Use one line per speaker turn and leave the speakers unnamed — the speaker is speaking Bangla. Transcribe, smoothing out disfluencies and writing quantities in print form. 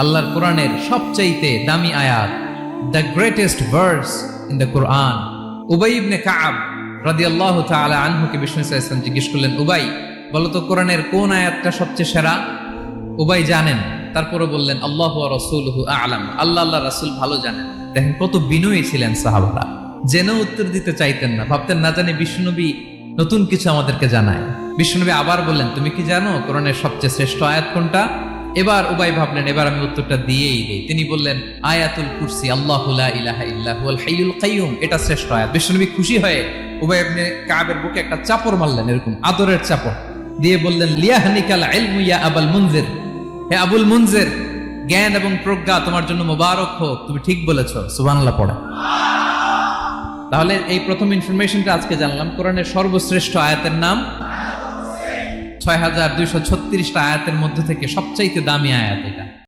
আল্লাহর কোরআনের সবচাইতে দামি আয়াত, the greatest verse in the Quran. Ubayy ibn Kab রাদিয়াল্লাহু তাআলা আনহুকে বিষ্ণু সাল্লাল্লাহু আলাইহি ওয়াসাল্লাম জিজ্ঞেস করলেন, উবাই বলো তো কোরআনের কোন আয়াতটা সবচেয়ে সেরা? উবাই জানেন, তারপরে বললেন আল্লাহু ওয়া রাসূলুহু আ'লাম, আল্লাহ আল্লাহ রাসূল ভালো জানেন। দেখেন কত বিনয়ী ছিলেন সাহাবারা, জেনেও উত্তর দিতে চাইতেন না, ভাবতেন না জানি বিশ্বনবী নতুন কিছু আমাদেরকে জানায়। বিশ্বনবী আবার বললেন, তুমি কি জানো কোরআনের সবচেয়ে শ্রেষ্ঠ আয়াত কোনটা? এবার উবাই ভাবলেন এবার আমি উত্তরটা দিয়েই দেই। তিনি বললেন আয়াতুল কুরসি, আল্লাহু লা ইলাহা ইল্লা হুয়াল হাইয়ুল কাইয়ুম, এটা শ্রেষ্ঠ আয়াত। বিশ্বনবী খুশি হয়ে উবাই ইবনে কাবের বুকে একটা চাপড় মারলেন, এরকম আদরের চাপড় দিয়ে বললেন লিয়াহনিকাল ইলমু ইয়া আবুল মুনজির, হে আবুল মুনজির, জ্ঞান এবং প্রজ্ঞা তোমার জন্য মোবারক হোক, তুমি ঠিক বলেছো। সুবহানাল্লাহ পড়ে। তাহলে এই প্রথম ইনফরমেশনটা আজকে জানলাম, কোরআনের সর্বশ্রেষ্ঠ আয়াতের নাম ৬,২৩৬টা আয়াতের মধ্যে থেকে সবচাইতে দামি আয়াত এটা।